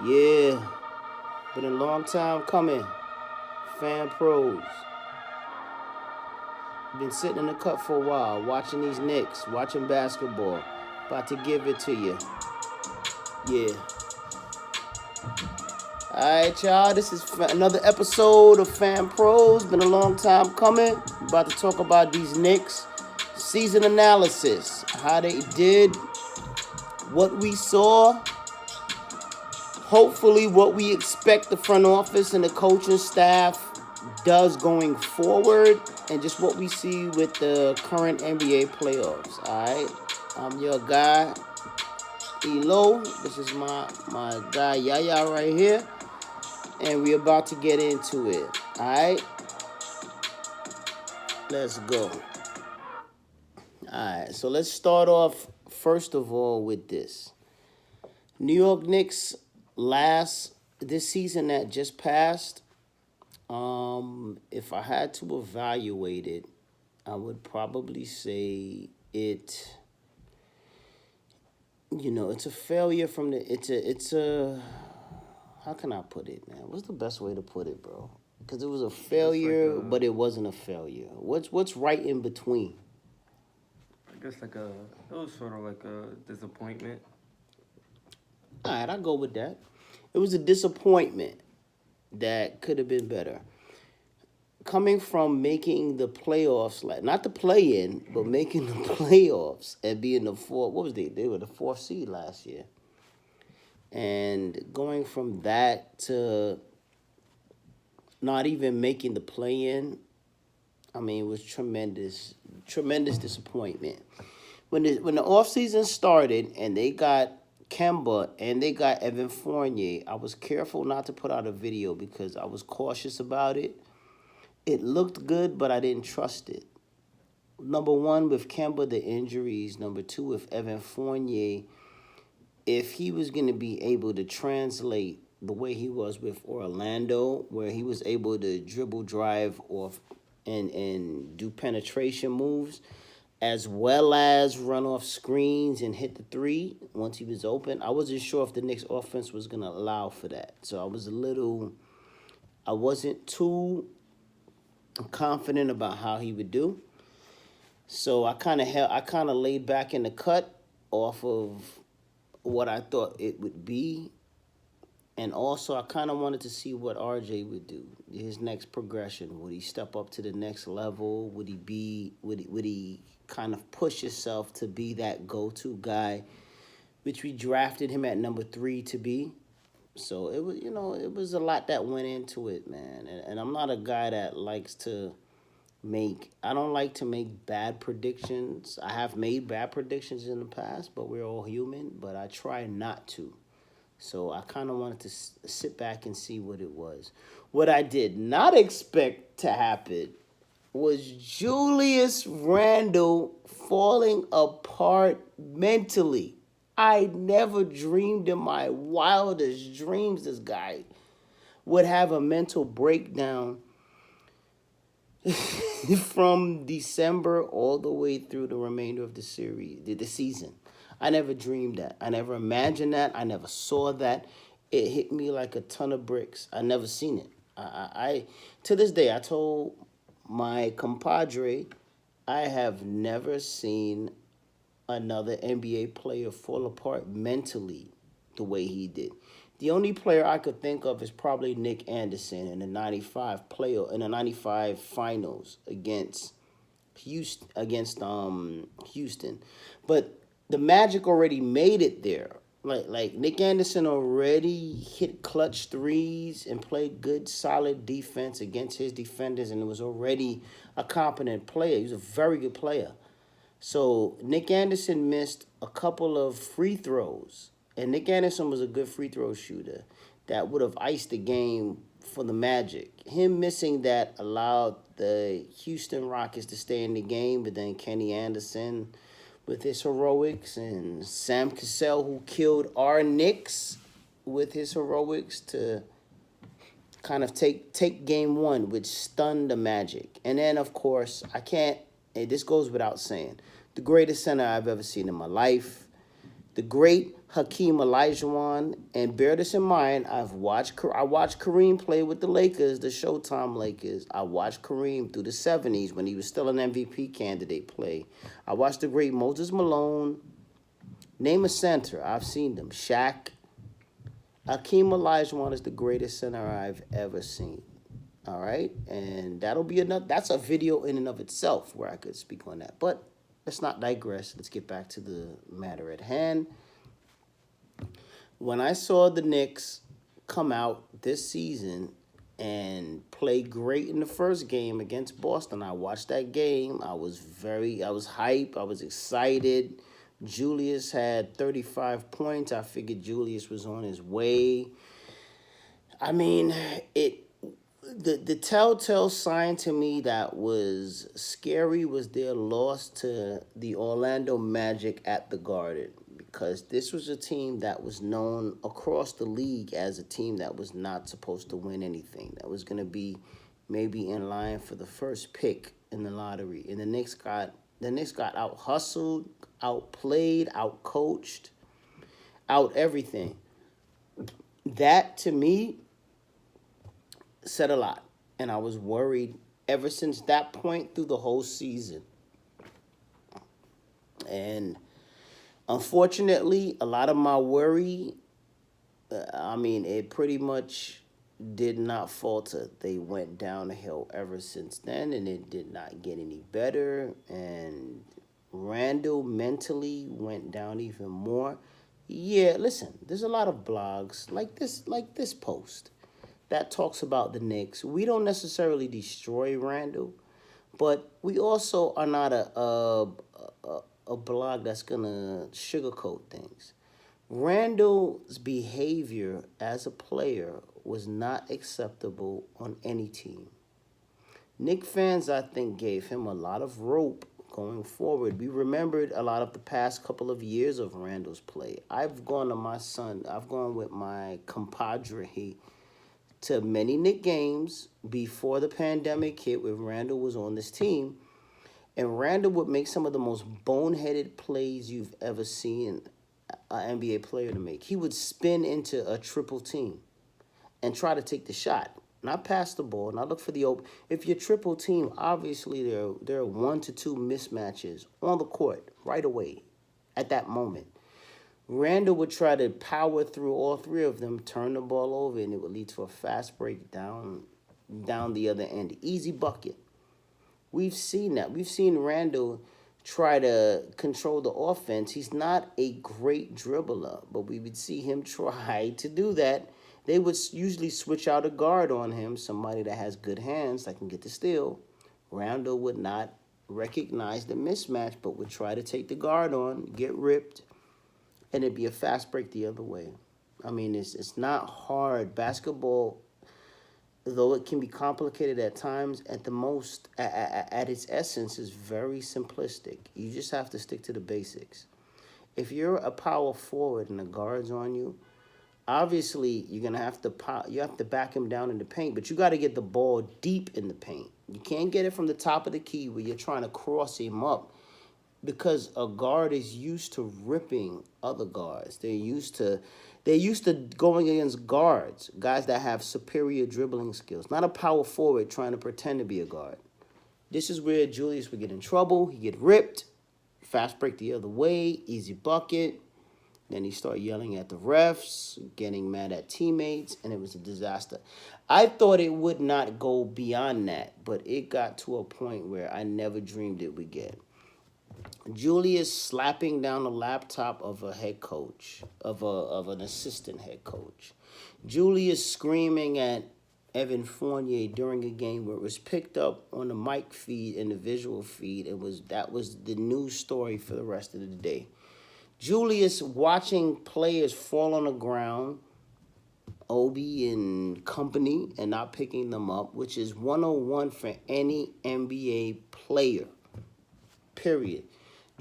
Yeah, been a long time coming. Fan pros. Been sitting in the cut for a while, watching these Knicks, watching basketball. About to give it to you. Yeah. Alright, y'all. This is another episode of Fan Pros. Been a long time coming. About to talk about these Knicks. Season analysis. How they did. What we saw. Hopefully, what we expect the front office and the coaching staff does going forward, and just what we see with the current NBA playoffs. All right, I'm your guy, Elo. This is my guy Yaya right here, and we're about to get into it. All right, let's go. All right, so let's start off first of all with this. New York Knicks last this season that just passed. If I had to evaluate it, I would probably say it. It's a failure from the. It's a. How can I put it, man? What's the best way to put it, bro? Because it was a Just like failure, but it wasn't a failure. What's right in between? I guess like a, it was sort of like a disappointment. All right, I'll go with that. It was a disappointment that could have been better. Coming from making the playoffs, like not the play in, but making the playoffs and being the fourth. What was they? They were the fourth seed last year, and going from that to not even making the play in. I mean, it was tremendous, tremendous disappointment. When the off season started and they got Kemba and they got Evan Fournier, I was careful not to put out a video because I was cautious about it. It looked good, but I didn't trust it. Number one, with Kemba, the injuries. Number two, with Evan Fournier, if he was going to be able to translate the way he was with Orlando, where he was able to dribble, drive off, and do penetration moves, as well as run off screens and hit the three once he was open, I wasn't sure if the Knicks offense was going to allow for that. So I wasn't too confident about how he would do. So I kind of laid back in the cut off of what I thought it would be, and also I kind of wanted to see what RJ would do. His next progression. Would he step up to the next level? Would he kind of push himself to be that go-to guy, which we drafted him at number 3 to be? So it was a lot that went into it, man. And I'm not a guy that likes to I don't like to make bad predictions. I have made bad predictions in the past, but we're all human, but I try not to. So I kind of wanted to sit back and see what it was. What I did not expect to happen was Julius Randle falling apart mentally. I never dreamed in my wildest dreams this guy would have a mental breakdown from December all the way through the remainder of the series, the season. I never dreamed that. I never imagined that. I never saw that. It hit me like a ton of bricks. I never seen it. I to this day, I told my compadre, I have never seen another NBA player fall apart mentally the way he did. The only player I could think of is probably Nick Anderson in the '95 finals Houston. But the Magic already made it there. Like Nick Anderson already hit clutch threes and played good solid defense against his defenders, and it was already a competent player. He was a very good player. So Nick Anderson missed a couple of free throws, and Nick Anderson was a good free throw shooter that would have iced the game for the Magic. Him missing that allowed the Houston Rockets to stay in the game, but then Kenny Anderson with his heroics and Sam Cassell, who killed our Knicks with his heroics to kind of take game one, which stunned the Magic. And then, of course, this goes without saying, the greatest center I've ever seen in my life, The great Hakeem Olajuwon, and bear this in mind. I watched Kareem play with the Lakers, the Showtime Lakers. I watched Kareem through the '70s when he was still an MVP candidate play. I watched the great Moses Malone. Name a center. I've seen them. Shaq. Hakeem Olajuwon is the greatest center I've ever seen. All right, and that'll be enough. That's a video in and of itself where I could speak on that. But let's not digress. Let's get back to the matter at hand. When I saw the Knicks come out this season and play great in the first game against Boston, I watched that game. I was hyped. I was excited. Julius had 35 points. I figured Julius was on his way. I mean, the telltale sign to me that was scary was their loss to the Orlando Magic at the Garden, because this was a team that was known across the league as a team that was not supposed to win anything, that was going to be maybe in line for the first pick in the lottery. And the Knicks got out hustled, outplayed, out coached, out everything. That to me said a lot. And I was worried ever since that point through the whole season. And unfortunately, a lot of my worry, it pretty much did not falter. They went down the hill ever since then, and it did not get any better. And Randall mentally went down even more. Yeah, listen, there's a lot of blogs like this post that talks about the Knicks. We don't necessarily destroy Randall, but we also are not a blog that's gonna sugarcoat things. Randall's behavior as a player was not acceptable on any team. Knick fans, I think, gave him a lot of rope going forward. We remembered a lot of the past couple of years of Randall's play. I've gone with my compadre to many Knick games before the pandemic hit when Randall was on this team. And Randall would make some of the most boneheaded plays you've ever seen an NBA player to make. He would spin into a triple team and try to take the shot, not pass the ball, not look for the open. If you're triple team, obviously there are 1 to 2 mismatches on the court right away at that moment. Randall would try to power through all three of them, turn the ball over, and it would lead to a fast break down the other end. Easy bucket. We've seen that. We've seen Randall try to control the offense. He's not a great dribbler, but we would see him try to do that. They would usually switch out a guard on him, somebody that has good hands that can get the steal. Randall would not recognize the mismatch, but would try to take the guard on, get ripped, and it'd be a fast break the other way. It's not hard. Basketball, though it can be complicated at times, at its essence, is very simplistic. You just have to stick to the basics. If you're a power forward and the guard's on you, obviously you're gonna have to back him down in the paint, but you got to get the ball deep in the paint. You can't get it from the top of the key where you're trying to cross him up, because a guard is used to ripping other guards. They're used to going against guys that have superior dribbling skills, not a power forward trying to pretend to be a guard. This is where Julius would get in trouble. He get ripped, fast break the other way, easy bucket. Then he started yelling at the refs, getting mad at teammates, and it was a disaster. I thought it would not go beyond that, but it got to a point where I never dreamed it would get. Julius slapping down the laptop of a head coach, of an assistant head coach. Julius screaming at Evan Fournier during a game where it was picked up on the mic feed and the visual feed. That was the news story for the rest of the day. Julius watching players fall on the ground, Obi and company, and not picking them up, which is 101 for any NBA player. Period.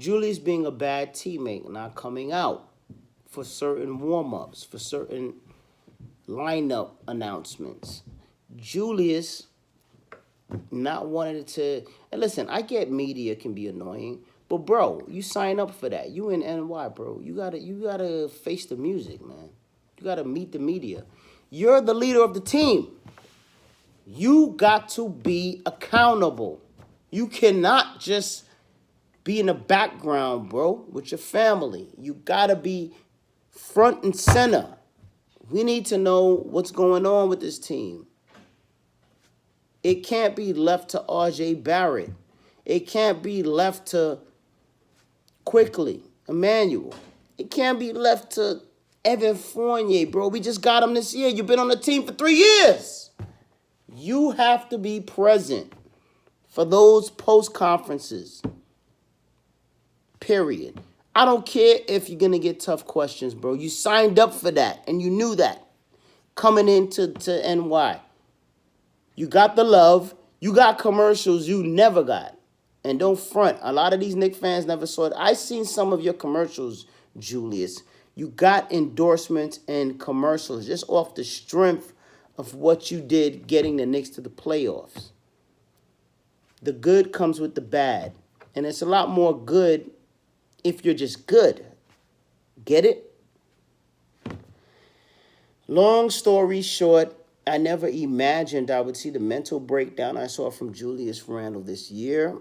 Julius being a bad teammate, not coming out for certain warm-ups, for certain lineup announcements. Julius not wanting to... And listen, I get media can be annoying, But bro, you sign up for that. You in NY, bro. You gotta face the music, man. You gotta meet the media. You're the leader of the team. You got to be accountable. You cannot just be in the background, bro, with your family. You gotta be front and center. We need to know what's going on with this team. It can't be left to RJ Barrett. It can't be left to Quickly Emmanuel. It can't be left to Evan Fournier, bro. We just got him this year. You've been on the team for 3 years. You have to be present for those post conferences. Period. I don't care if you're gonna get tough questions, bro. You signed up for that, and you knew that coming into NY. You got the love. You got commercials you never got. And don't front. A lot of these Knicks fans never saw it. I seen some of your commercials, Julius. You got endorsements and commercials just off the strength of what you did getting the Knicks to the playoffs. The good comes with the bad. And it's a lot more good if you're just good. Get it? Long story short, I never imagined I would see the mental breakdown I saw from Julius Randle this year.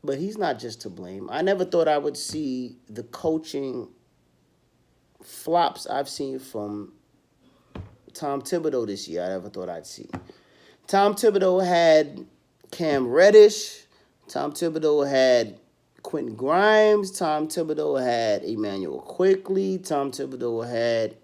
But he's not just to blame. I never thought I would see the coaching flops I've seen from Tom Thibodeau this year. I never thought I'd see. Tom Thibodeau had Cam Reddish. Tom Thibodeau had Quentin Grimes. Tom Thibodeau had Emmanuel Quickly. Tom Thibodeau had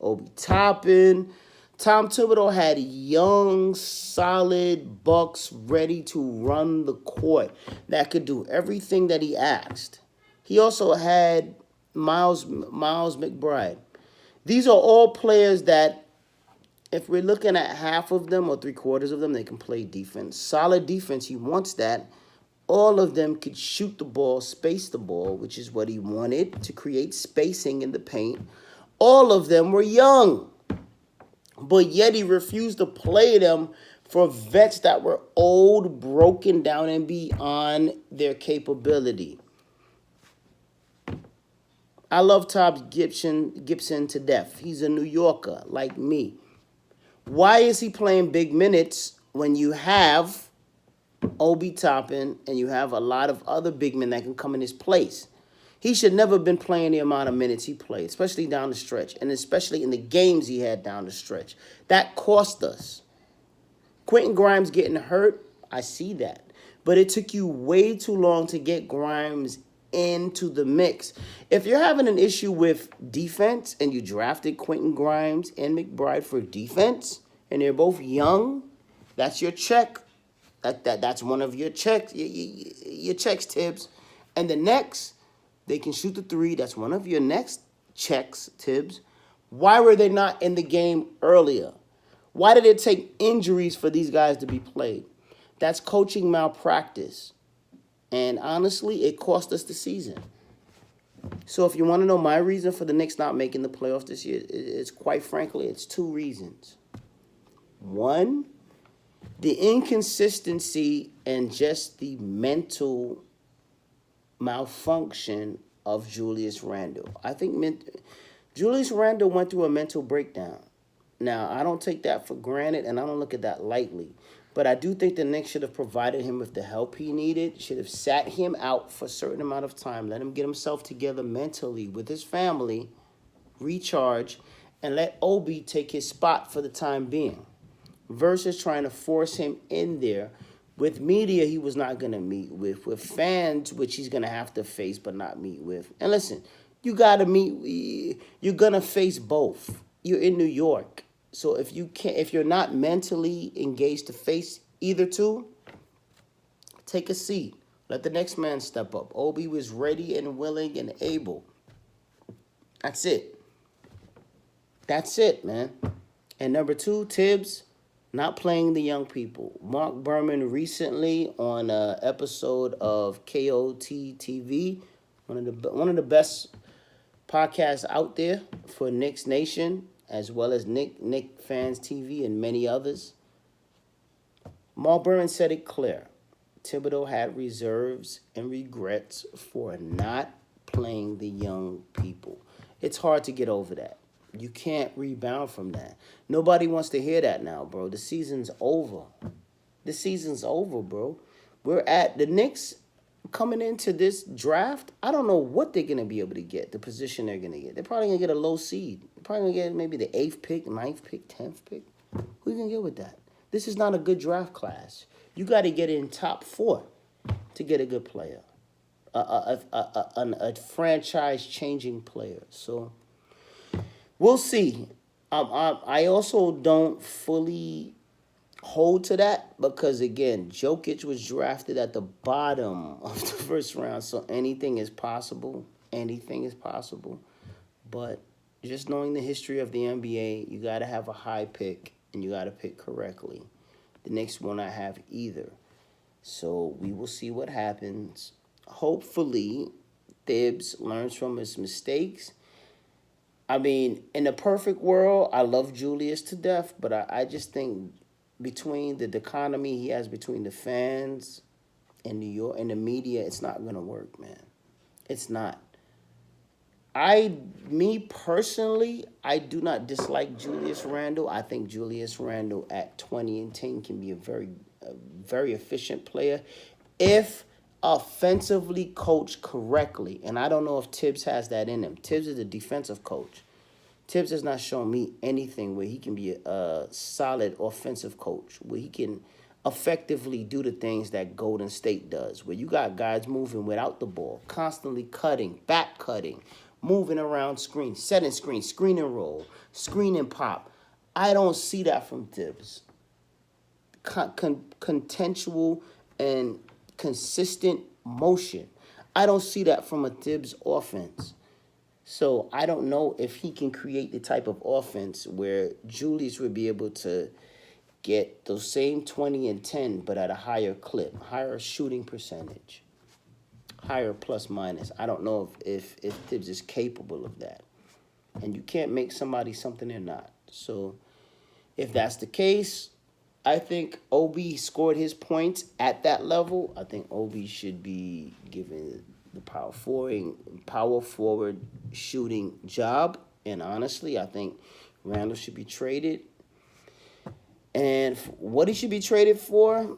Obi Toppin. Tom Thibodeau had young, solid Bucks ready to run the court that could do everything that he asked. He also had Miles McBride. These are all players that, if we're looking at half of them or 3/4 of them, they can play defense. Solid defense, he wants that. All of them could shoot the ball, space the ball, which is what he wanted, to create spacing in the paint. All of them were young. But yet he refused to play them for vets that were old, broken down, and beyond their capability. I love Todd Gibson to death. He's a New Yorker like me. Why is he playing big minutes when you have Obi Toppin and you have a lot of other big men that can come in his place? He should never have been playing the amount of minutes he played, especially down the stretch, and especially in the games he had down the stretch. That cost us. Quentin Grimes getting hurt, I see that. But it took you way too long to get Grimes into the mix. If you're having an issue with defense and you drafted Quentin Grimes and McBride for defense, and they're both young, that's your check. That's one of your checks, your checks, Tibbs. And the next, they can shoot the three. That's one of your next checks, Tibbs. Why were they not in the game earlier? Why did it take injuries for these guys to be played? That's coaching malpractice. And honestly, it cost us the season. So if you want to know my reason for the Knicks not making the playoffs this year, it's quite frankly, it's 2 reasons. One, the inconsistency and just the mental malfunction of Julius Randle. I think Julius Randle went through a mental breakdown. Now, I don't take that for granted, and I don't look at that lightly. But I do think the Knicks should have provided him with the help he needed, should have sat him out for a certain amount of time, let him get himself together mentally with his family, recharge, and let Obi take his spot for the time being, versus trying to force him in there with media he was not going to meet with fans, which he's going to have to face but not meet with. And listen, you got to meet, you're going to face both. You're in New York. So if you're not mentally engaged to face either two, take a seat. Let the next man step up. Obi was ready and willing and able. That's it. That's it, man. And number 2, Tibbs, not playing the young people. Mark Berman recently on an episode of KOT TV, one of the best podcasts out there for Knicks Nation, as well as Knick Fans TV and many others. Mark Berman said it clear. Thibodeau had reserves and regrets for not playing the young people. It's hard to get over that. You can't rebound from that. Nobody wants to hear that now, bro. The season's over. The season's over, bro. We're at the Knicks coming into this draft. I don't know what they're gonna be able to get. The position they're gonna get. They're probably gonna get a low seed. They're probably gonna get maybe the 8th pick, 9th pick, 10th pick. Who you gonna get with that? This is not a good draft class. You got to get in top 4 to get a good player, a franchise changing player. So we'll see. I also don't fully hold to that because again, Jokic was drafted at the bottom of the first round, so anything is possible. Anything is possible. But just knowing the history of the NBA, you got to have a high pick and you got to pick correctly. The Knicks will not have either. So we will see what happens. Hopefully, Thibs learns from his mistakes. I mean, in a perfect world, I love Julius to death, but I just think between the dichotomy he has between the fans in New York and the media, it's not going to work, man. It's not. Me personally, I do not dislike Julius Randle. I think Julius Randle at 20 and 10 can be a very efficient player if offensively coached correctly. And I don't know if Tibbs has that in him. Tibbs is a defensive coach. Tibbs has not shown me anything where he can be a solid offensive coach, where he can effectively do the things that Golden State does, where you got guys moving without the ball, constantly cutting, back cutting, moving around screen, setting screen, screen and roll, screen and pop. I don't see that from Tibbs. Contentual and consistent motion. I don't see that from a Tibbs offense. So I don't know if he can create the type of offense where Julius would be able to get those same 20 and 10, but at a higher clip, higher shooting percentage, higher plus minus. I don't know if Tibbs is capable of that. And you can't make somebody something they're not. So if that's the case, I think Obi scored his points at that level. I think Obi should be given the power forward shooting job. And honestly, I think Randall should be traded. And what he should be traded for,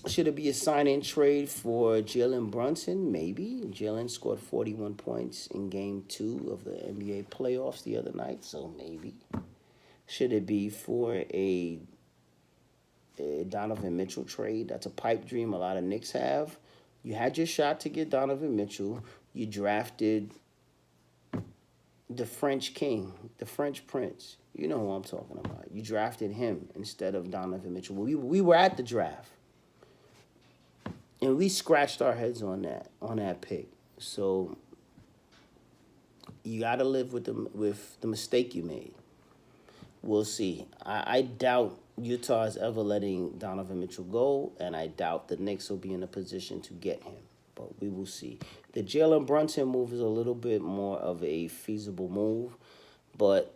should it be a sign-in trade for Jalen Brunson? Maybe. Jalen scored 41 points in Game 2 of the NBA playoffs the other night, so maybe. Should it be for a Donovan Mitchell trade? That's a pipe dream a lot of Knicks have. You had your shot to get Donovan Mitchell. You drafted the French king, the French prince. You know who I'm talking about. You drafted him instead of Donovan Mitchell. We were at the draft. And we scratched our heads on that pick. So you got to live with the mistake you made. We'll see. I doubt Utah is ever letting Donovan Mitchell go, and I doubt the Knicks will be in a position to get him. But we will see. The Jalen Brunson move is a little bit more of a feasible move, but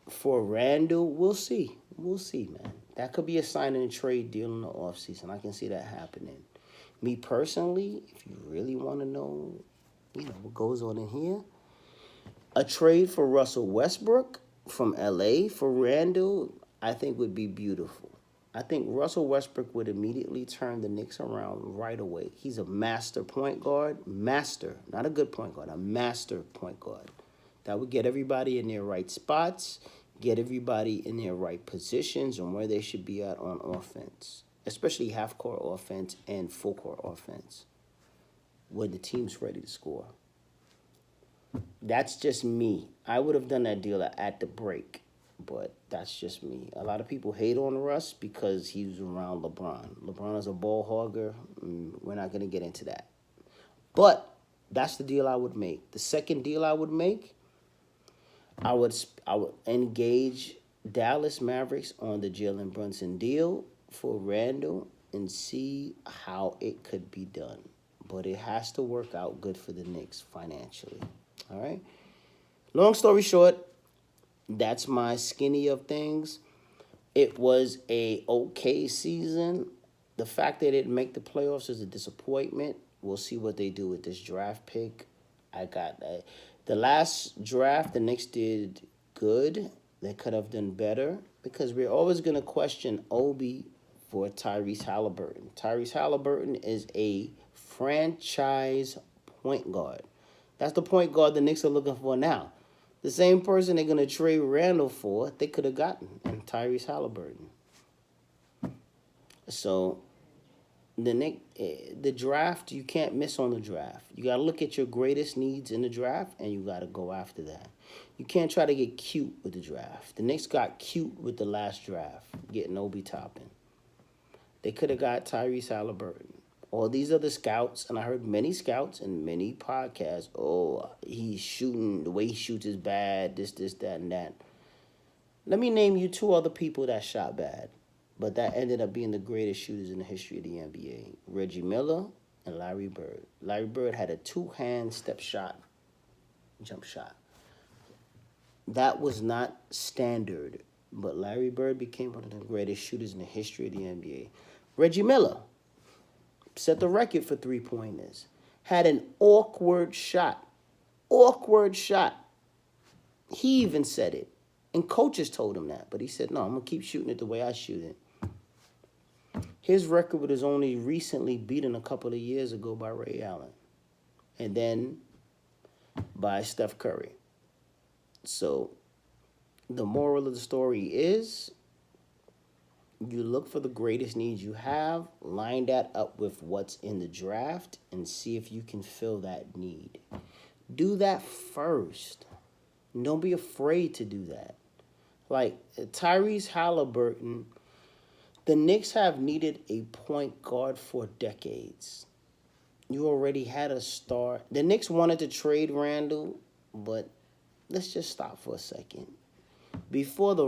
for Randall, we'll see. We'll see, man. That could be a sign and trade deal in the offseason. I can see that happening. Me personally, if you really want to know, what goes on in here, a trade for Russell Westbrook from LA for Randall, I think would be beautiful. I think Russell Westbrook would immediately turn the Knicks around right away. He's a master point guard. Master, not a good point guard, a master point guard. That would get everybody in their right spots, get everybody in their right positions and where they should be at on offense, especially half-court offense and full-court offense, when the team's ready to score. That's just me. I would have done that deal at the break, but that's just me. A lot of people hate on Russ because he's around LeBron. LeBron is a ball hogger. We're not going to get into that. But that's the deal I would make. The second deal I would make, I would engage Dallas Mavericks on the Jalen Brunson deal for Randall and see how it could be done. But it has to work out good for the Knicks financially. All right? Long story short, that's my skinny of things. It was a okay season. The fact they didn't make the playoffs is a disappointment. We'll see what they do with this draft pick. I got that. The last draft, the Knicks did good. They could have done better because we're always going to question Obi for Tyrese Halliburton. Tyrese Halliburton is a franchise point guard. That's the point guard the Knicks are looking for now. The same person they're going to trade Randall for, they could have gotten, and Tyrese Halliburton. So the draft, you can't miss on the draft. You got to look at your greatest needs in the draft, and you got to go after that. You can't try to get cute with the draft. The Knicks got cute with the last draft, getting Obi Toppin. They could have got Tyrese Halliburton. All these other scouts, and I heard many scouts and many podcasts, oh, he's shooting, the way he shoots is bad, this, that, and that. Let me name you two other people that shot bad, but that ended up being the greatest shooters in the history of the NBA. Reggie Miller and Larry Bird. Larry Bird had a two-hand jump shot. That was not standard, but Larry Bird became one of the greatest shooters in the history of the NBA. Reggie Miller set the record for three-pointers. Had an awkward shot. Awkward shot. He even said it. And coaches told him that. But he said, no, I'm going to keep shooting it the way I shoot it. His record was only recently beaten a couple of years ago by Ray Allen. And then by Steph Curry. So the moral of the story is you look for the greatest needs you have, line that up with what's in the draft, and see if you can fill that need. Do that first. Don't be afraid to do that. Like Tyrese Halliburton, the Knicks have needed a point guard for decades. You already had a star. The Knicks wanted to trade Randall, but let's just stop for a second. Before the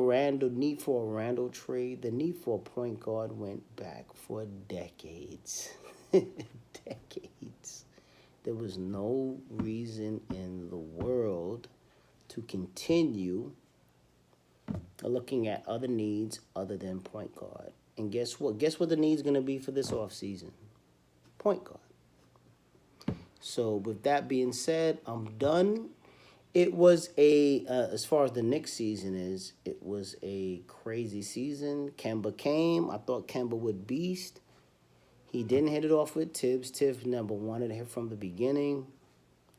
need for a Randall trade, the need for a point guard went back for decades. Decades. There was no reason in the world to continue looking at other needs other than point guard. And guess what? Guess what the need's going to be for this offseason? Point guard. So with that being said, I'm done. It was as far as the Knicks season is, it was a crazy season. Kemba came. I thought Kemba would beast. He didn't hit it off with Tibbs. Tibbs never wanted to hit from the beginning.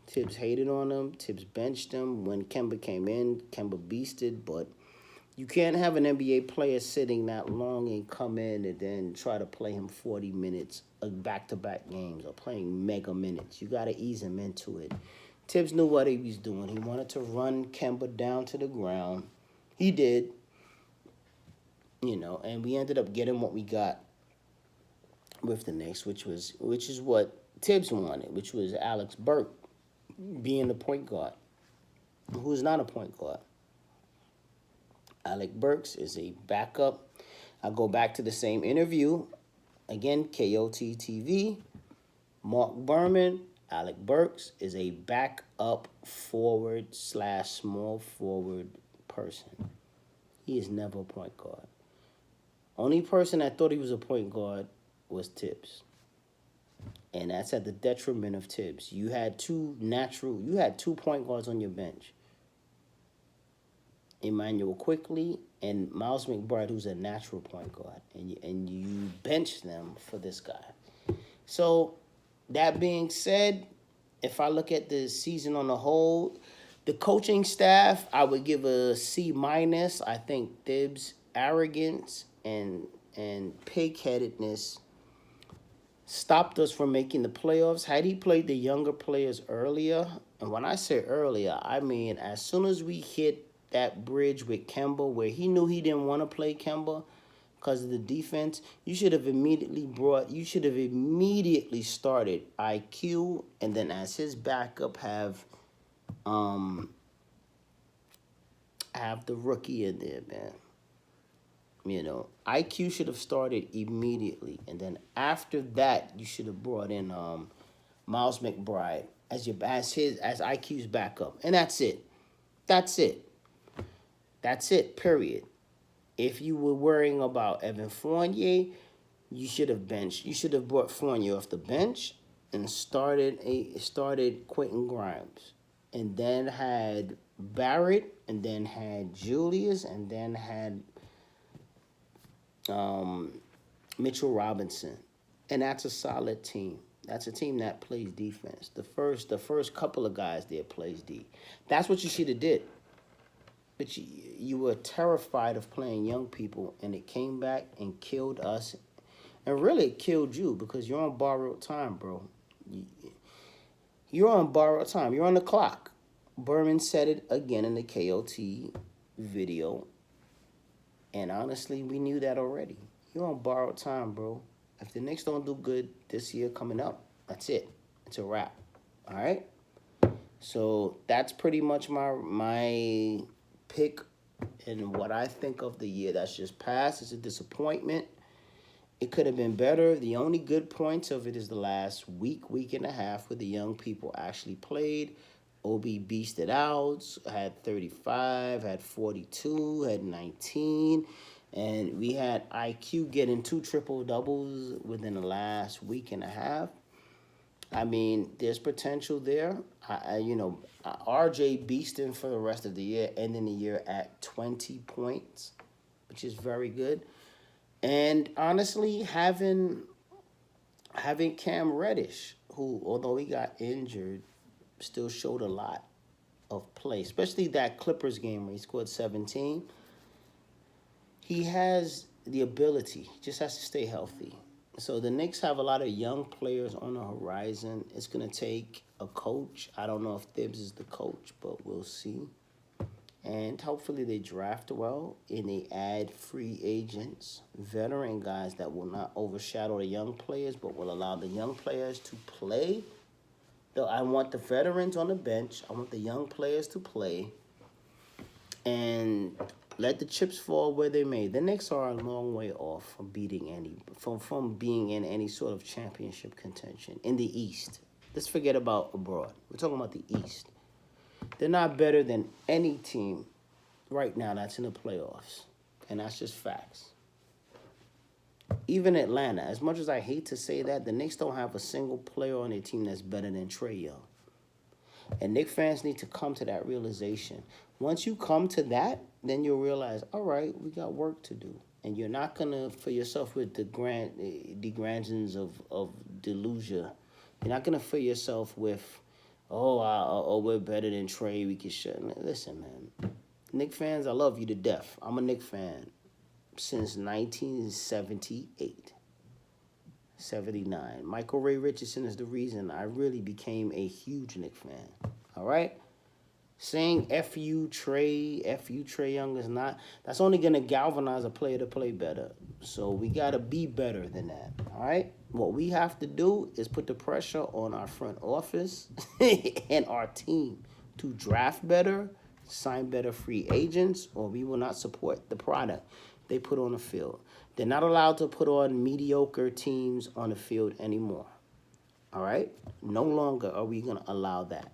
Tibbs hated on him. Tibbs benched him. When Kemba came in, Kemba beasted. But you can't have an NBA player sitting that long and come in and then try to play him 40 minutes of back-to-back games or playing mega minutes. You got to ease him into it. Tibbs knew what he was doing. He wanted to run Kemba down to the ground. He did. And we ended up getting what we got with the Knicks, which is what Tibbs wanted, which was Alex Burke being the point guard, who's not a point guard. Alec Burks is a backup. I go back to the same interview. Again, KOT TV. Mark Berman, Alec Burks is a backup forward/small forward person. He is never a point guard. Only person that thought he was a point guard was Tibbs. And that's at the detriment of Tibbs. You had two point guards on your bench. Emmanuel Quickly and Miles McBride, who's a natural point guard. And you bench them for this guy. So, that being said, if I look at the season on the whole, the coaching staff, I would give a C-. I think Tibbs' arrogance and pig-headedness stopped us from making the playoffs. Had he played the younger players earlier, and when I say earlier, I mean as soon as we hit that bridge with Kemba where he knew he didn't want to play Kemba because of the defense, you should have immediately started IQ and then as his backup have the rookie in there, man. IQ should have started immediately, and then after that, you should have brought in Miles McBride as IQ's backup, and that's it. Period. If you were worrying about Evan Fournier, You should have benched. You should have brought Fournier off the bench and started Quentin Grimes, and then had Barrett, and then had Julius, and then had um, Mitchell Robinson, and that's a solid team. That's a team that plays defense. The first couple of guys there plays D. That's what you should have did. But you were terrified of playing young people, and it came back and killed us, and really it killed you because you're on borrowed time, bro. You're on borrowed time. You're on the clock. Berman said it again in the KOT video, and honestly, we knew that already. You're on borrowed time, bro. If the Knicks don't do good this year coming up, that's it. It's a wrap. All right. So that's pretty much my pick and what I think of the year that's just passed. It's a disappointment. It could have been better. The only good points of it is the last week and a half where the young people actually played. Obi beasted out, had 35, had 42, had 19. And we had IQ getting 2 triple doubles within the last week and a half. I mean, there's potential there. RJ beasting for the rest of the year, ending the year at 20 points, which is very good. And honestly, having Cam Reddish, who, although he got injured, still showed a lot of play, especially that Clippers game where he scored 17. He has the ability, he just has to stay healthy. So the Knicks have a lot of young players on the horizon. It's going to take a coach. I don't know if Thibs is the coach, but we'll see. And hopefully they draft well and they add free agents, veteran guys that will not overshadow the young players, but will allow the young players to play. Though I want the veterans on the bench. I want the young players to play. And let the chips fall where they may. The Knicks are a long way off from from being in any sort of championship contention in the East. Let's forget about abroad. We're talking about the East. They're not better than any team right now that's in the playoffs. And that's just facts. Even Atlanta, as much as I hate to say that, the Knicks don't have a single player on their team that's better than Trae Young. And Knicks fans need to come to that realization. Once you come to that, then you'll realize, all right, we got work to do. And you're not going to fill yourself with the degrandsions of delusion. You're not going to fill yourself with, we're better than Trey. We can shut. Listen, man. Knicks fans, I love you to death. I'm a Knicks fan since 1978. 79. Michael Ray Richardson is the reason I really became a huge Knicks fan. All right? Saying F.U. Trae Young is not, that's only going to galvanize a player to play better. So we got to be better than that. All right? What we have to do is put the pressure on our front office and our team to draft better, sign better free agents, or we will not support the product they put on the field. They're not allowed to put on mediocre teams on the field anymore. All right? No longer are we going to allow that.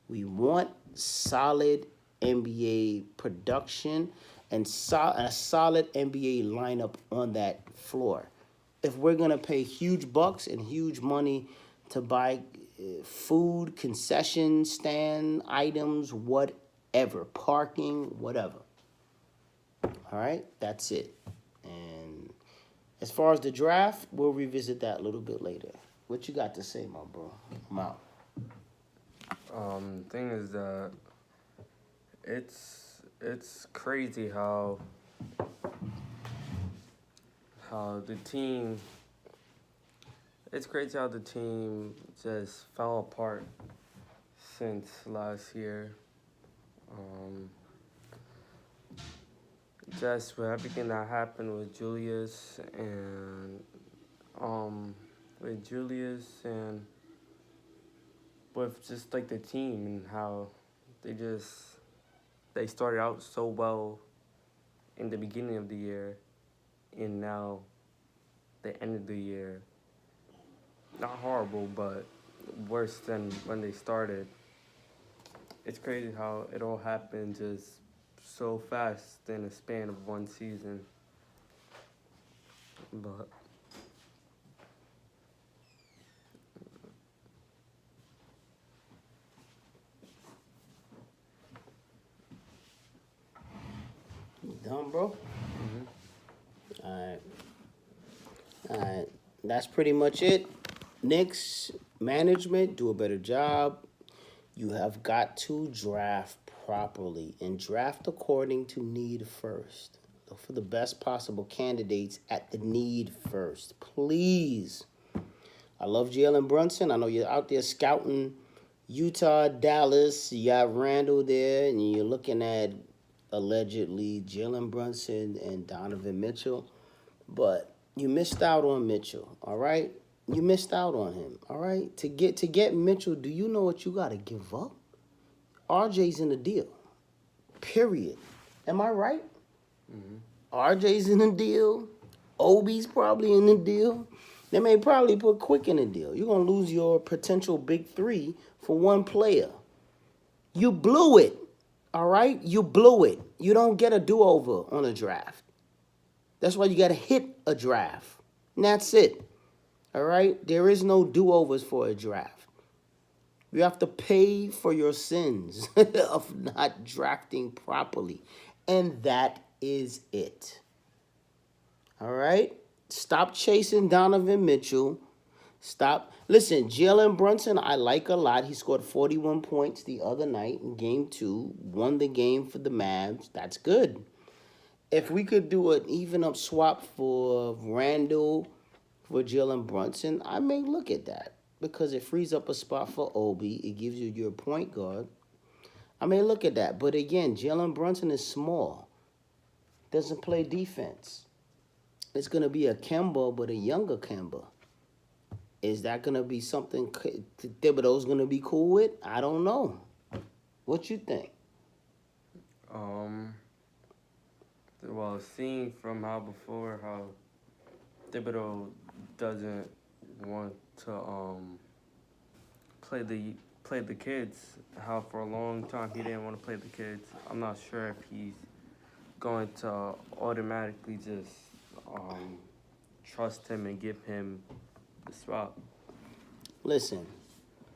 We want solid NBA production and a solid NBA lineup on that floor. If we're going to pay huge bucks and huge money to buy food, concession stand items, whatever, parking, whatever. All right? That's it. And as far as the draft, we'll revisit that a little bit later. What you got to say, my bro? I'm out. Thing is that it's crazy how the team just fell apart since last year. Just with everything that happened with Julius and with just like the team and how they started out so well in the beginning of the year, and now the end of the year, not horrible, but worse than when they started. It's crazy how it all happened just so fast in a span of one season. But Done, bro. Mm-hmm. All right. All right. That's pretty much it. Knicks management, do a better job. You have got to draft properly and draft according to need first. Look for the best possible candidates at the need first. Please. I love Jalen Brunson. I know you're out there scouting Utah, Dallas. You got Randall there, and you're looking at allegedly Jalen Brunson and Donovan Mitchell. But you missed out on Mitchell, all right? You missed out on him, all right? To get Mitchell, do you know what you got to give up? RJ's in the deal. Period. Am I right? Mm-hmm. RJ's in the deal. Obi's probably in the deal. They may probably put Quick in the deal. You're gonna lose your potential big three for one player. You blew it. All right? You blew it. You don't get a do-over on a draft. That's why you gotta hit a draft. And that's it. All right? There is no do-overs for a draft. You have to pay for your sins of not drafting properly. And that is it. All right? Stop chasing Donovan Mitchell. Stop. Listen, Jalen Brunson, I like a lot. He scored 41 points the other night in game two, won the game for the Mavs. That's good. If we could do an even up swap for Randall for Jalen Brunson, I may look at that because it frees up a spot for Obi. It gives you your point guard. I may look at that. But again, Jalen Brunson is small, doesn't play defense. It's going to be a Kemba, but a younger Kemba. Is that going to be something Thibodeau's going to be cool with? I don't know. What you think? Um. Well, seeing from how Thibodeau doesn't want to play the kids. How for a long time he didn't want to play the kids. I'm not sure if he's going to automatically just trust him and give him the spot. Listen,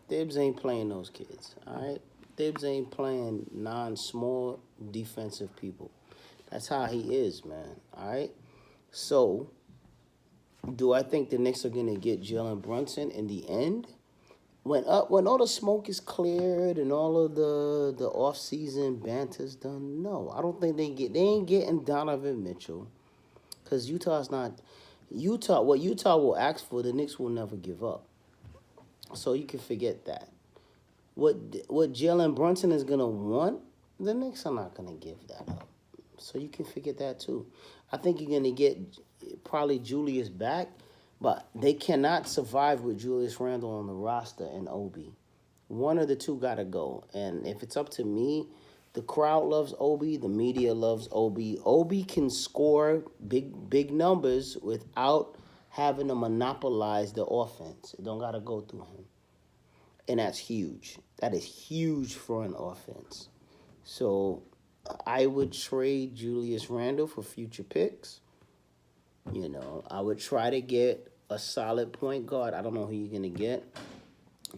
Thibs ain't playing those kids, all right? Thibs ain't playing non-small defensive people. That's how he is, man, all right? So, do I think the Knicks are going to get Jalen Brunson in the end? When all the smoke is cleared and all of the off-season banter's done, no. I don't think they ain't getting Donovan Mitchell because Utah's not Utah. What Utah will ask for, the Knicks will never give up. So you can forget that. What Jalen Brunson is gonna want, the Knicks are not gonna give that up. So you can forget that too. I think you're gonna get probably Julius back, but they cannot survive with Julius Randle on the roster and Obi. One of the two gotta go. And if it's up to me, the crowd loves Obi, the media loves Obi. Obi can score big numbers without having to monopolize the offense. It don't gotta go through him. And that's huge. That is huge for an offense. So I would trade Julius Randle for future picks. I would try to get a solid point guard. I don't know who you're gonna get.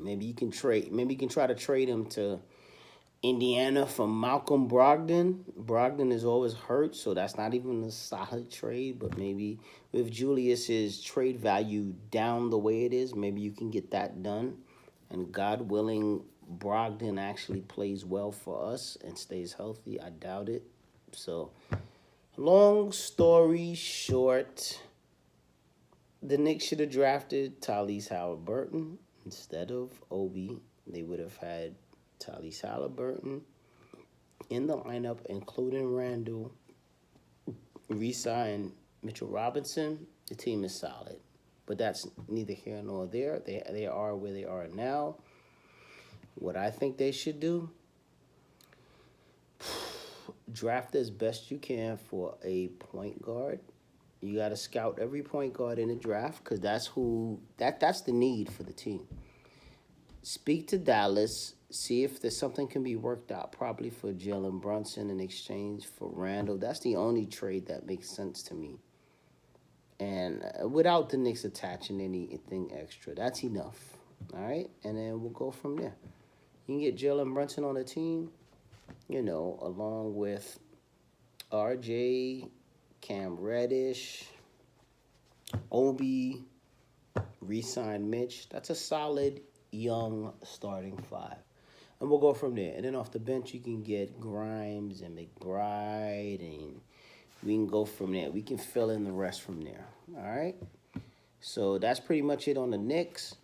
Maybe you can trade. Maybe you can try to trade him to Indiana from Malcolm Brogdon. Brogdon is always hurt, so that's not even a solid trade. But maybe with Julius's trade value down the way it is, maybe you can get that done. And God willing, Brogdon actually plays well for us and stays healthy. I doubt it. So, long story short, the Knicks should have drafted Tyrese Halliburton instead of Obi. They would have had Tyrese Halliburton in the lineup, including Randall, re-sign Mitchell Robinson. The team is solid. But that's neither here nor there. They are where they are now. What I think they should do, draft as best you can for a point guard. You got to scout every point guard in the draft because that's the need for the team. Speak to Dallas, see if there's something can be worked out properly for Jalen Brunson in exchange for Randall. That's the only trade that makes sense to me. And without the Knicks attaching anything extra, that's enough. All right? And then we'll go from there. You can get Jalen Brunson on the team, along with RJ, Cam Reddish, Obi, re-sign Mitch. That's a solid young starting five. And we'll go from there. And then off the bench, you can get Grimes and McBride, and we can go from there. We can fill in the rest from there. All right? So that's pretty much it on the Knicks.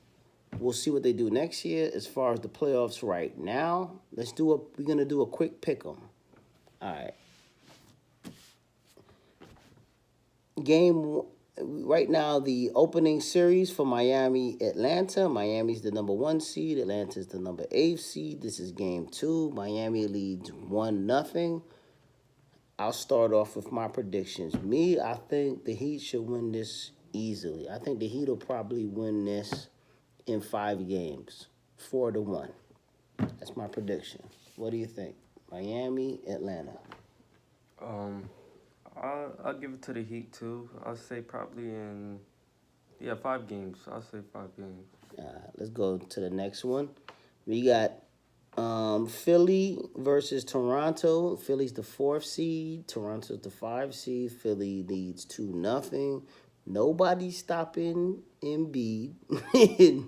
We'll see what they do next year. As far as the playoffs right now, we're gonna do a quick pick 'em. All right. Game right now, the opening series for Miami Atlanta. Miami's the number 1 seed. Atlanta's the number 8 seed. This is game 2. Miami leads 1-0. I'll start off with my predictions. I think the Heat should win this easily. I think the Heat will probably win this in 5 games, 4-1. That's my prediction. What do you think? Miami, Atlanta. Um, I'll give it to the Heat too. I'll say probably in 5 games. I'll say 5 games. Let's go to the next one. We got Philly versus Toronto. Philly's the 4th seed. Toronto's the 5 seed. Philly leads 2-0. Nobody's stopping Embiid.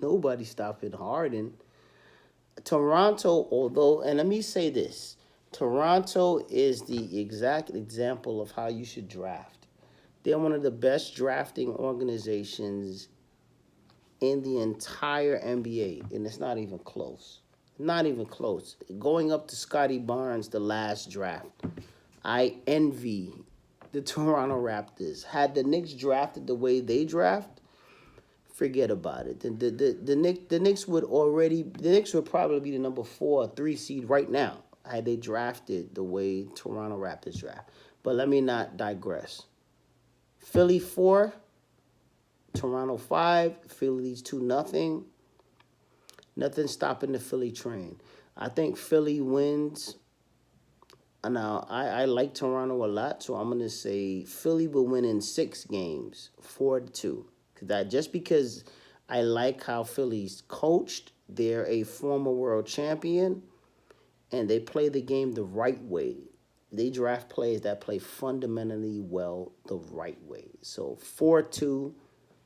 Nobody's stopping Harden. Toronto, although, and let me say this, Toronto is the exact example of how you should draft. They're one of the best drafting organizations in the entire NBA, and it's not even close. Not even close. Going up to Scotty Barnes, the last draft, I envy the Toronto Raptors. Had the Knicks drafted the way they draft, forget about it. The Knicks would probably be the number 4 or 3 seed right now had they drafted the way Toronto Raptors draft. But let me not digress. Philly 4, Toronto 5. Philly leads 2-0. Nothing stopping the Philly train. I think Philly wins. Now, I like Toronto a lot, so I'm going to say Philly will win in 6 games, 4-2. Just because I like how Philly's coached, they're a former world champion, and they play the game the right way. They draft players that play fundamentally well the right way. So 4-2,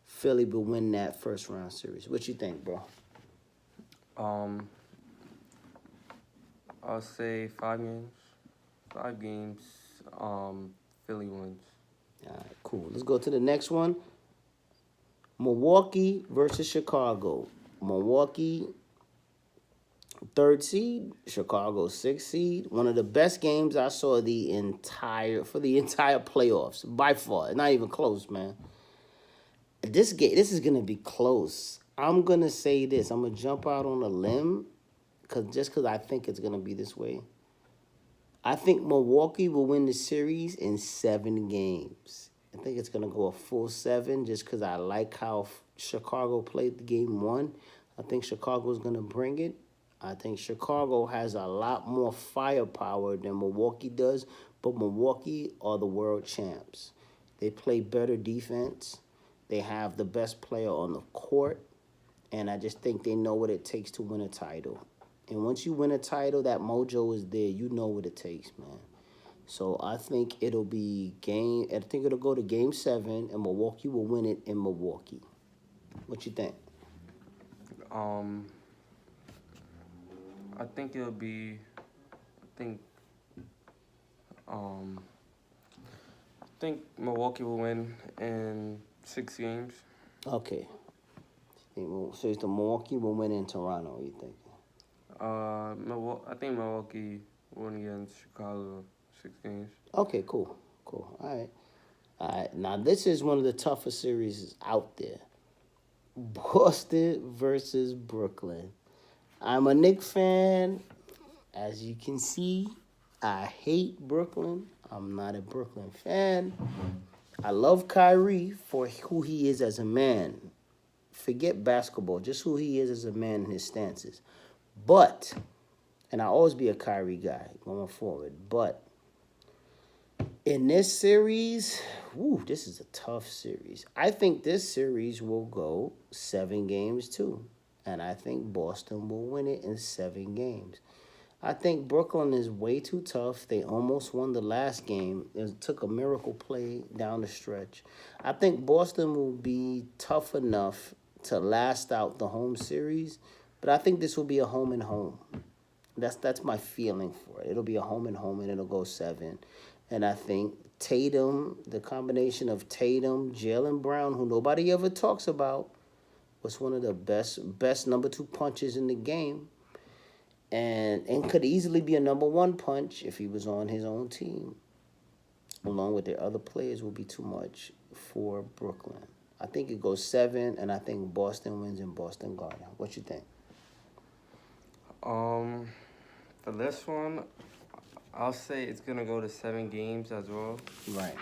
Philly will win that first round series. What you think, bro? Um, I'll say 5 games. 5 games. Philly wins. All right, cool. Let's go to the next one. Milwaukee versus Chicago. Milwaukee, 3rd seed. Chicago, 6th seed. One of the best games I saw the entire playoffs by far. Not even close, man. This is gonna be close. I'm gonna say this. I'm gonna jump out on a limb, because I think it's gonna be this way. I think Milwaukee will win the series in 7 games. I think it's going to go a full 7 just because I like how Chicago played the game 1. I think Chicago's going to bring it. I think Chicago has a lot more firepower than Milwaukee does, but Milwaukee are the world champs. They play better defense. They have the best player on the court, and I just think they know what it takes to win a title. And once you win a title, that mojo is there. You know what it takes, man. So I think I think it'll go to game 7, and Milwaukee will win it in Milwaukee. What you think? Um, I think it'll be. I think. Um, I think Milwaukee will win in 6 games. Okay. So it's the Milwaukee will win in Toronto, you think? I think Milwaukee won against Chicago 6 games. Okay, cool. All right. All right. Now, this is one of the toughest series out there. Boston versus Brooklyn. I'm a Knicks fan. As you can see, I hate Brooklyn. I'm not a Brooklyn fan. I love Kyrie for who he is as a man. Forget basketball, just who he is as a man and his stances. But, and I'll always be a Kyrie guy going forward, but in this series, this is a tough series. I think this series will go 7 games too. And I think Boston will win it in 7 games. I think Brooklyn is way too tough. They almost won the last game. It took a miracle play down the stretch. I think Boston will be tough enough to last out the home series, but I think this will be a home and home. That's my feeling for it. It'll be a home and home, and it'll go seven. And I think Tatum, the combination of Tatum, Jalen Brown, who nobody ever talks about, was one of the best number two punches in the game, and could easily be a number one punch if he was on his own team. Along with their other players, will be too much for Brooklyn. I think it goes seven, and I think Boston wins in Boston Garden. What you think? Um, for this one, I'll say it's gonna go to 7 games as well, Right.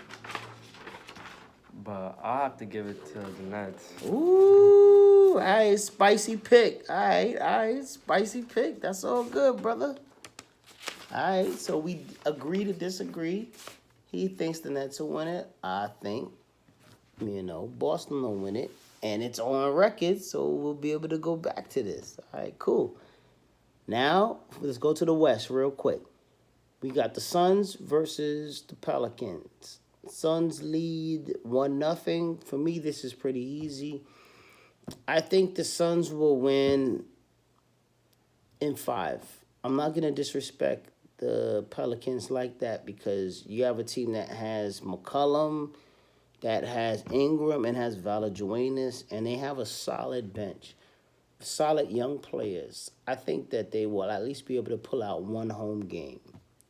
but I'll have to give it to the Nets. Ooh, all right, spicy pick. All right, spicy pick. That's all good, brother. All right, so we agree to disagree. He thinks the Nets will win it. I think, Boston will win it. And it's on record, so we'll be able to go back to this. All right, cool. Now, let's go to the West real quick. We got the Suns versus the Pelicans. Suns lead 1-0. For me, this is pretty easy. I think the Suns will win in 5. I'm not going to disrespect the Pelicans like that because you have a team that has McCollum, that has Ingram, and has Valajuanis, and they have a solid bench, solid young players. I think that they will at least be able to pull out one home game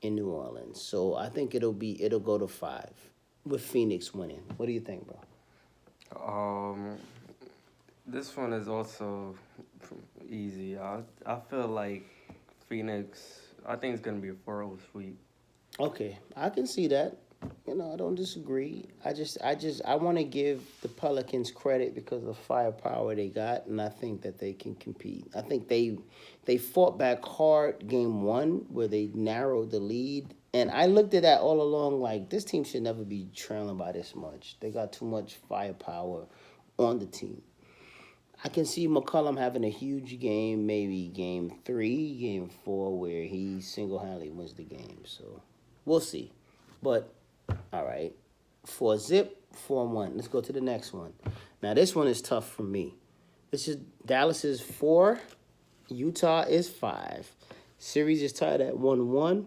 in New Orleans. So I think it'll go to 5 with Phoenix winning. What do you think, bro? Um, this one is also easy. I feel like Phoenix. I think it's gonna be a 4-0 sweep. Okay, I can see that. I don't disagree. I want to give the Pelicans credit because of the firepower they got, and I think that they can compete. I think they fought back hard game one where they narrowed the lead, and I looked at that all along like this team should never be trailing by this much. They got too much firepower on the team. I can see McCollum having a huge game, maybe game 3, game 4, where he single-handedly wins the game. So we'll see. But, all right. For zip, 4-1. Let's go to the next one. Now, this one is tough for me. This is Dallas is 4, Utah is 5. Series is tied at 1-1.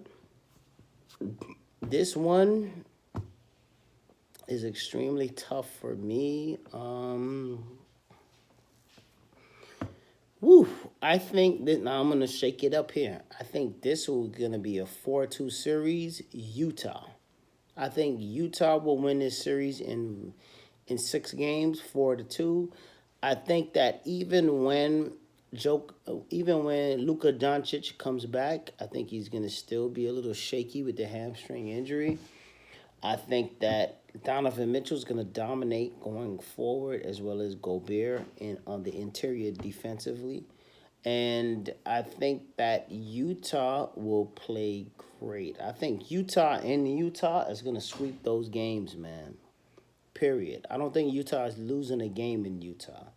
This one is extremely tough for me. Woo! I think that now I'm gonna shake it up here. I think this will gonna be a 4-2 series. Utah. I think Utah will win this series in 6 games, 4-2. I think that even when Luka Doncic comes back, I think he's gonna still be a little shaky with the hamstring injury. I think that Donovan Mitchell's going to dominate going forward as well as Gobert on the interior defensively. And I think that Utah will play great. I think Utah is going to sweep those games, man. Period. I don't think Utah is losing a game in Utah.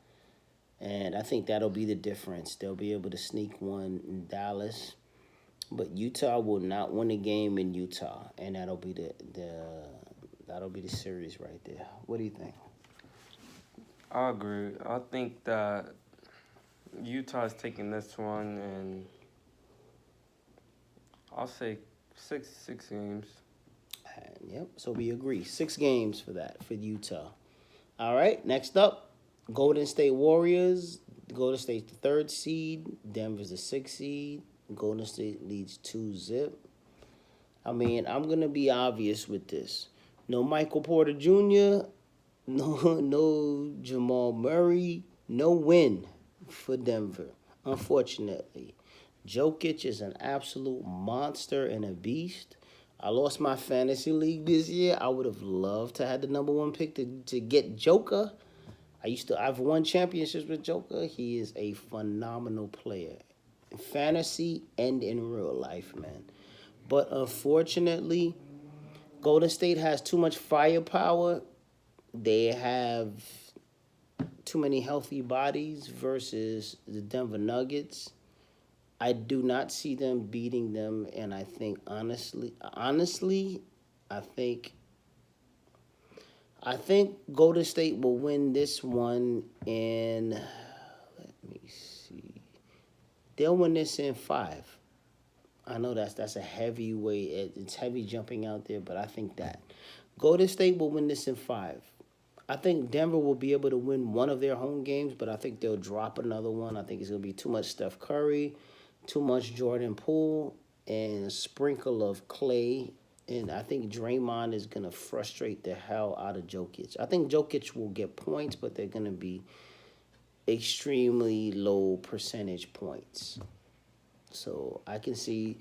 And I think that'll be the difference. They'll be able to sneak one in Dallas. But Utah will not win a game in Utah, and that'll be the series right there. What do you think? I agree. I think that Utah's taking this one, and I'll say six games. Yep. So we agree. 6 games for that for Utah. All right. Next up, Golden State Warriors. Golden State's the 3rd seed. Denver's the 6th seed. Golden State leads 2-0. I mean, I'm going to be obvious with this. No Michael Porter Jr., no Jamal Murray, no win for Denver, unfortunately. Jokic is an absolute monster and a beast. I lost my fantasy league this year. I would have loved to have the number 1 pick to get Joker. I've won championships with Joker. He is a phenomenal player. Fantasy and in real life, man. But unfortunately, Golden State has too much firepower. They have too many healthy bodies versus the Denver Nuggets. I do not see them beating them, and I think honestly, I think I think Golden State will win this one in. Let me see. They'll win this in 5. I know that's a heavy weight. It's heavy jumping out there, but I think that Golden State will win this in 5. I think Denver will be able to win one of their home games, but I think they'll drop another one. I think it's going to be too much Steph Curry, too much Jordan Poole, and a sprinkle of Clay. And I think Draymond is going to frustrate the hell out of Jokic. I think Jokic will get points, but they're going to be extremely low percentage points. So I can see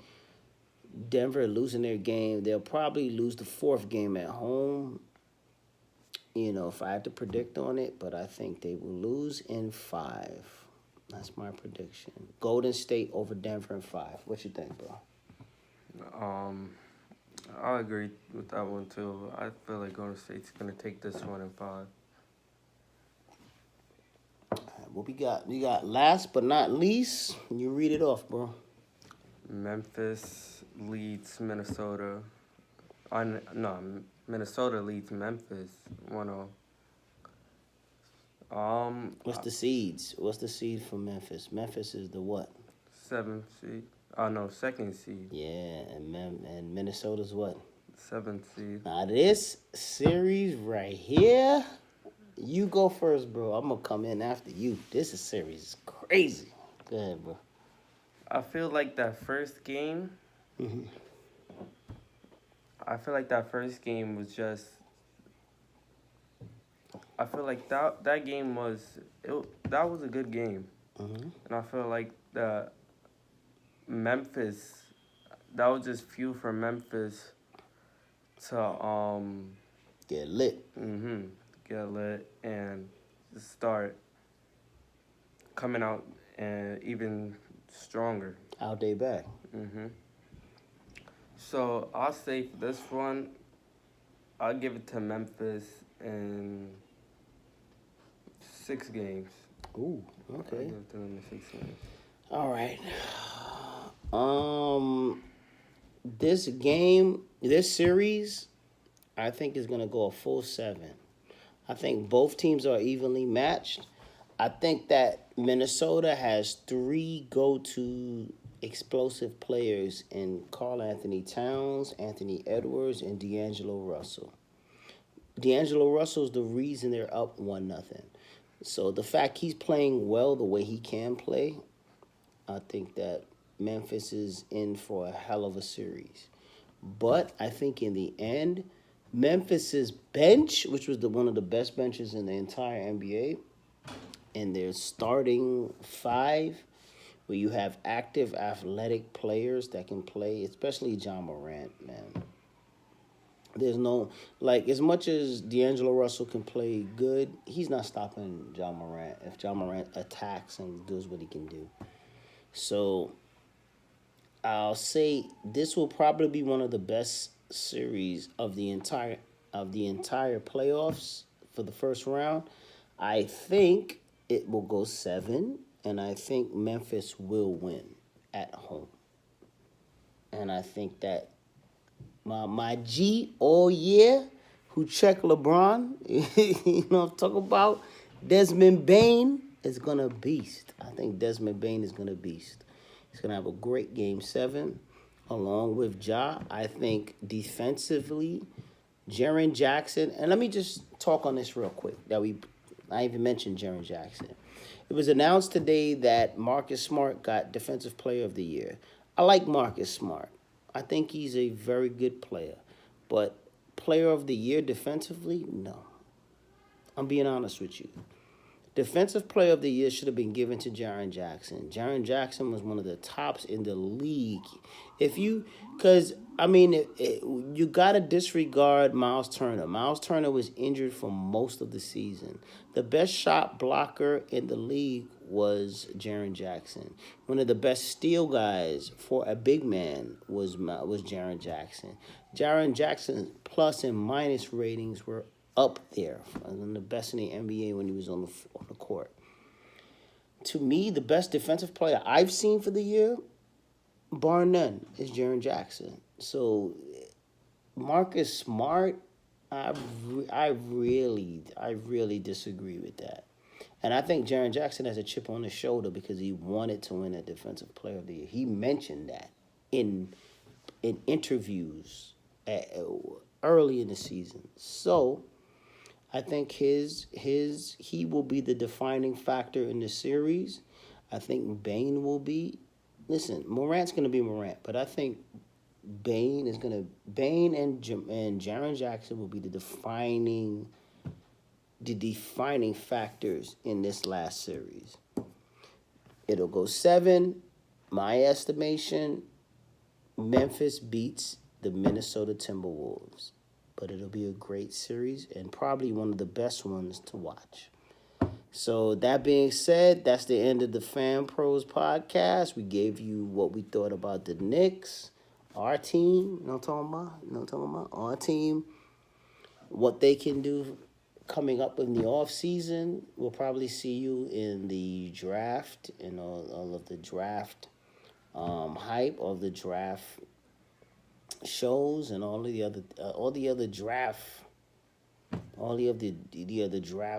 Denver losing their game. They'll probably lose the 4th game at home, if I had to predict on it, but I think they will lose in 5. That's my prediction. Golden State over Denver in 5. What you think, bro? I agree with that one too. I feel like Golden State's gonna take this one in 5. All right, what we got? We got last but not least. You read it off, bro. Memphis leads Minnesota. No, Minnesota leads Memphis 1-0. What's the seeds? What's the seed for Memphis? Memphis is the what? 7th seed. Oh no, 2nd seed. Yeah, and Minnesota's what? 7th seed. Now this series right here, you go first, bro. I'm gonna come in after you. This series is crazy. Go ahead, bro. I feel like that first game. Mm-hmm. I feel like that first game was just. I feel like that game that was a good game, Mm-hmm. and I feel like the Memphis, that was just fuel for Memphis to Get lit. get lit and just start coming out and even stronger. Out they back. So I'll say for this one, I'll give it to Memphis in 6 games. Ooh, I'll okay. give it to them in 6 games. All right. This series, I think is gonna go a full 7. I think both teams are evenly matched. I think that Minnesota has 3 go-to explosive players in Karl Anthony Towns, Anthony Edwards, and D'Angelo Russell. D'Angelo Russell's the reason they're up 1-0. So the fact he's playing well the way he can play, I think that Memphis is in for a hell of a series. But I think in the end, Memphis's bench, which was one of the best benches in the entire NBA, and their starting 5, where you have active athletic players that can play, especially John Morant, man. There's no, as much as D'Angelo Russell can play good, he's not stopping John Morant if John Morant attacks and does what he can do. So I'll say this will probably be one of the best series of the entire playoffs for the first round. I think it will go 7, and I think Memphis will win at home. And I think that my G all year, who checked LeBron, you know what I'm talking about? Desmond Bain is going to beast. I think Desmond Bain is going to beast. He's going to have a great game 7 along with Ja. I think defensively, Jaren Jackson, and let me just talk on this real quick. I even mentioned Jaren Jackson. It was announced today that Marcus Smart got Defensive Player of the Year. I like Marcus Smart. I think he's a very good player. But Player of the Year defensively, no. I'm being honest with you. Defensive Player of the Year should have been given to Jaren Jackson. Jaren Jackson was one of the tops in the league. You got to disregard Miles Turner. Miles Turner was injured for most of the season. The best shot blocker in the league was Jaren Jackson. One of the best steal guys for a big man was Jaren Jackson. Jaren Jackson's plus and minus ratings were up there, one of the best in the NBA when he was on the court. To me, the best defensive player I've seen for the year, bar none, is Jaren Jackson. So Marcus Smart, I really disagree with that. And I think Jaren Jackson has a chip on his shoulder because he wanted to win a Defensive Player of the Year. He mentioned that in interviews at, early in the season. So I think he will be the defining factor in the series. I think Bane will be. Listen, Morant's gonna be Morant, but I think Bane and Jaren Jackson will be the defining factors in this last series. It'll go seven. My estimation, Memphis beats the Minnesota Timberwolves. But it'll be a great series and probably one of the best ones to watch. So that being said, that's the end of the Fan Pros podcast. We gave you what we thought about the Knicks, our team. You know what I'm talking about? You know what I'm talking about? Our team, what they can do coming up in the off season. We'll probably see you in the draft and all of the draft hype of the draft shows and all the other draft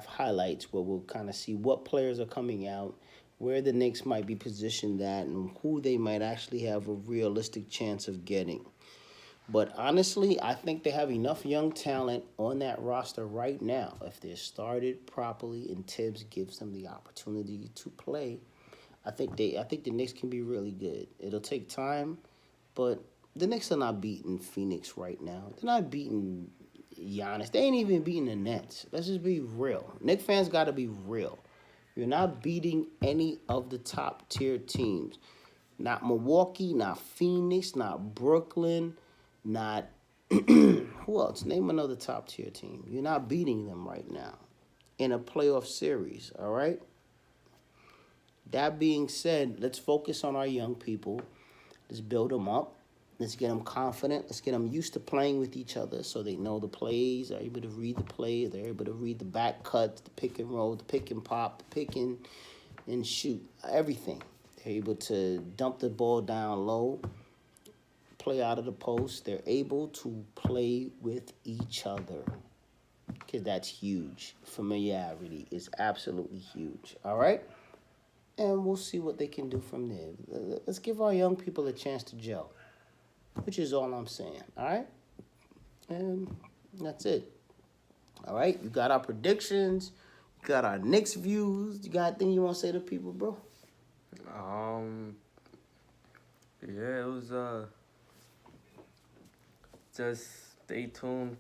highlights where we'll kind of see what players are coming out, where the Knicks might be positioned at, and who they might actually have a realistic chance of getting. But honestly, I think they have enough young talent on that roster right now. If they're started properly and Tibbs gives them the opportunity to play, I think the Knicks can be really good. It'll take time, but the Knicks are not beating Phoenix right now. They're not beating Giannis. They ain't even beating the Nets. Let's just be real. Knicks fans got to be real. You're not beating any of the top tier teams. Not Milwaukee, not Phoenix, not Brooklyn, not who else? Name another top tier team. You're not beating them right now in a playoff series, all right? That being said, let's focus on our young people. Let's build them up. Let's get them confident. Let's get them used to playing with each other so they know the plays, are able to read the plays, they're able to read the back cuts, the pick and roll, the pick and pop, the pick and shoot, everything. They're able to dump the ball down low, play out of the post. They're able to play with each other because that's huge. Familiarity is absolutely huge. All right? And we'll see what they can do from there. Let's give our young people a chance to gel, which is all I'm saying. All right? And that's it. All right? You got our predictions. You got our Knicks views. You got anything you want to say to people, bro? Um, yeah, it was just stay tuned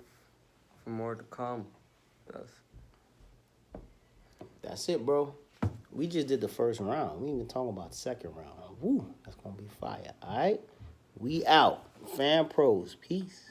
for more to come. That's That's it, bro. We just did the first round. We ain't even talking about the second round. Woo, that's going to be fire. All right? We out. Fan Pros. Peace.